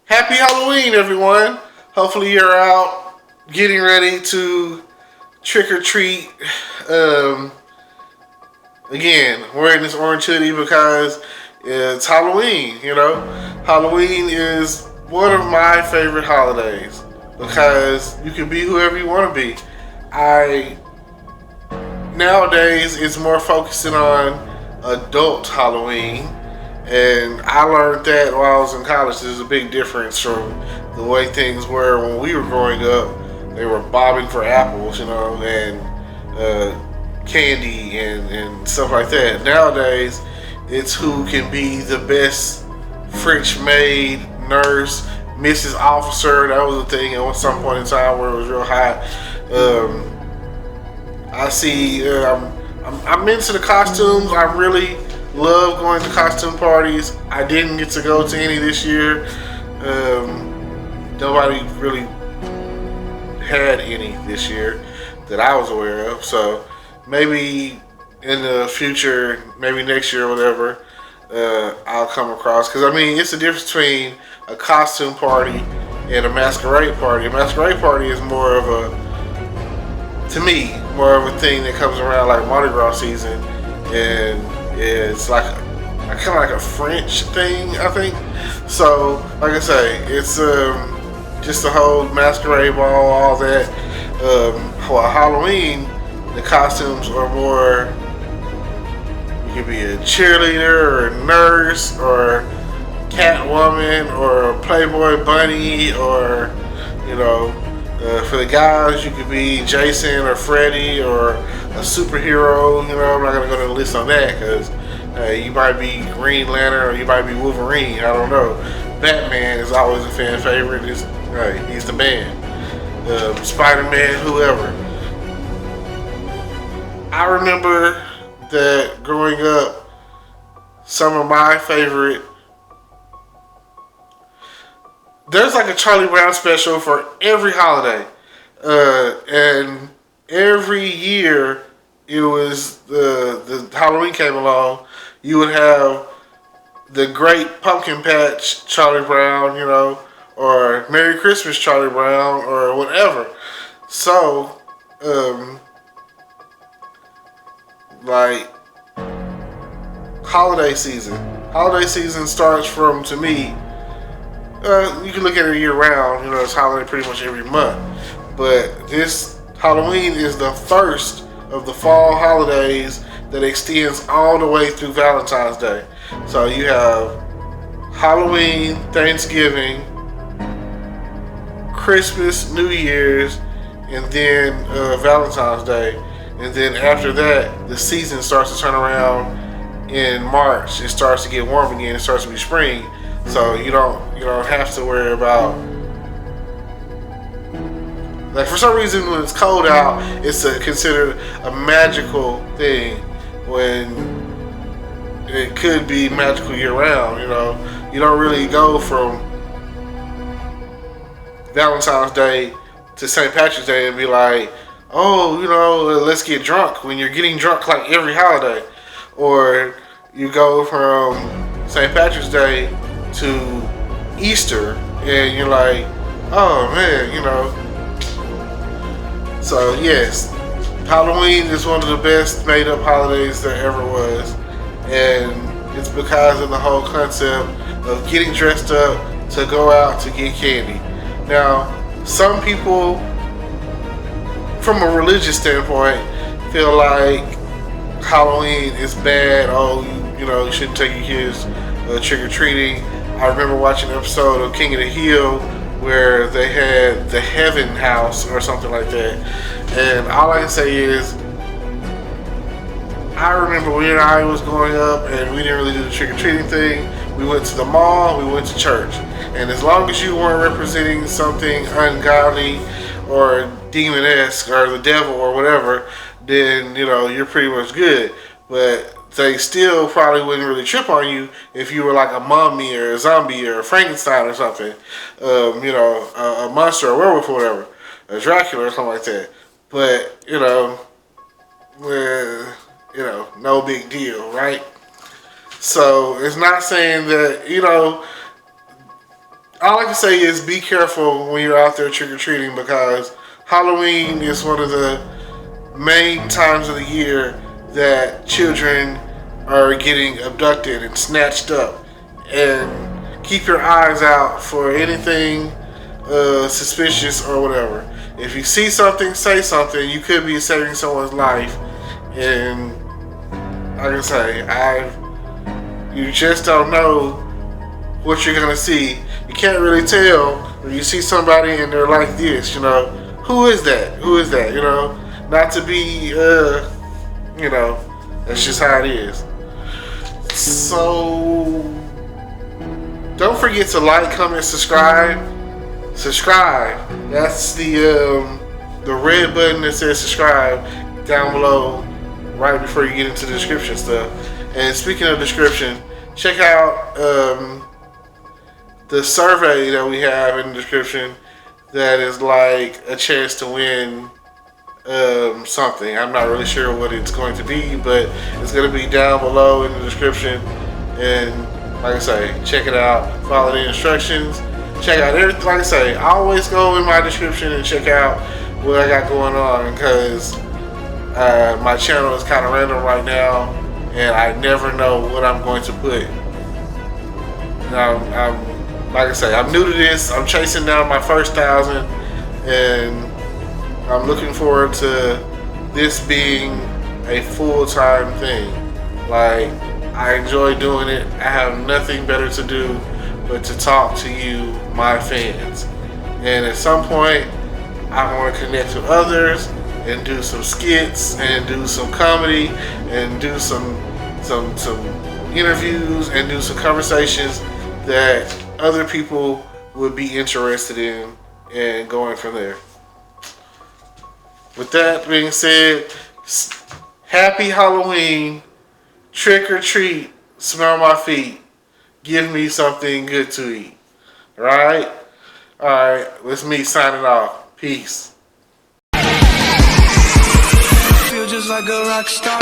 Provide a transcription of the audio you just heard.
Happy Halloween, everyone. Hopefully, you're out getting ready to trick or treat. Um, Again, wearing this orange hoodie because it's Halloween. Halloween is one of my favorite holidays because you can be whoever you want to be. I Nowadays it's more focusing on adult Halloween, and I learned that while I was in college. There's a big difference from the way things were when we were growing up. They were bobbing for apples, and candy and stuff like that. Nowadays, it's who can be the best French maid, nurse, Mrs. Officer. That was a thing at some point in time where it was real high. I see. I'm into the costumes. I really love going to costume parties. I didn't get to go to any this year. Nobody really had any this year that I was aware of. So maybe in the future, maybe next year or whatever, I'll come across. Because I mean, it's the difference between a costume party and a masquerade party. A masquerade party is more of to me, more of a thing that comes around like Mardi Gras season, and it's like kind of like a French thing, I think. So, like I say, it's just the whole masquerade ball, all that. While Halloween, the costumes are more. You could be a cheerleader or a nurse or Catwoman or a Playboy bunny or you know for the guys, you could be Jason or Freddy or a superhero. I'm not gonna go to the list on that because you might be Green Lantern or you might be Wolverine. I don't know. Batman is always a fan favorite. He's the man. Spider-Man, whoever. I remember that growing up, some of my favorite. There's like a Charlie Brown special for every holiday, and every year it was the Halloween came along. You would have the Great Pumpkin Patch Charlie Brown, or Merry Christmas Charlie Brown, or whatever. So, like holiday season. Holiday season starts from, to me, you can look at it year round. It's holiday pretty much every month. But this Halloween is the first of the fall holidays that extends all the way through Valentine's Day. So you have Halloween, Thanksgiving, Christmas, New Year's, and then Valentine's Day. And then after that, the season starts to turn around in March. It starts to get warm again. It starts to be spring. So you don't have to worry about, like, for some reason when it's cold out, it's considered a magical thing when it could be magical year round. You don't really go from Valentine's Day to St. Patrick's Day and be like, oh, let's get drunk, when you're getting drunk like every holiday. Or you go from St. Patrick's Day to Easter and you're like, oh man, So yes, Halloween is one of the best made up holidays there ever was. And it's because of the whole concept of getting dressed up to go out to get candy. Now, some people from a religious standpoint feel like Halloween is bad. Oh, you shouldn't take your kids trick or treating. I remember watching an episode of King of the Hill where they had the Heaven House or something like that. And all I can say is, I remember when I was growing up and we didn't really do the trick or treating thing. We went to the mall, we went to church. And as long as you weren't representing something ungodly or demonesque or the devil or whatever, then you're pretty much good. But they still probably wouldn't really trip on you if you were like a mummy or a zombie or a Frankenstein or something, a monster or a werewolf or whatever, a Dracula or something like that. But no big deal, right? So it's not saying that all I can say is be careful when you're out there trick or treating, because Halloween is one of the main times of the year that children are getting abducted and snatched up. And keep your eyes out for anything suspicious or whatever. If you see something, say something. You could be saving someone's life. And like I say, you just don't know what you're gonna see. You can't really tell when you see somebody and they're like this. Who is that? Who is that? Not to be, that's just how it is. So don't forget to like, comment, subscribe. Subscribe. That's the red button that says subscribe down below, right before you get into the description stuff. And speaking of description, check out the survey that we have in the description. That is like a chance to win something. I'm not really sure what it's going to be, but it's going to be down below in the description. And like I say, check it out. Follow the instructions. Check out everything. Like I say, I always go in my description and check out what I got going on, because my channel is kind of random right now, and I never know what I'm going to put. Like I say, I'm new to this. I'm chasing down my first 1,000, and I'm looking forward to this being a full-time thing. Like, I enjoy doing it. I have nothing better to do but to talk to you, my fans. And at some point, I want to connect with others and do some skits and do some comedy and do some interviews and do some conversations that other people would be interested in, and going from there. With that being said, happy Halloween, trick or treat, smell my feet, give me something good to eat. Alright? Alright, it's me signing off. Peace. Feel just like a rock star.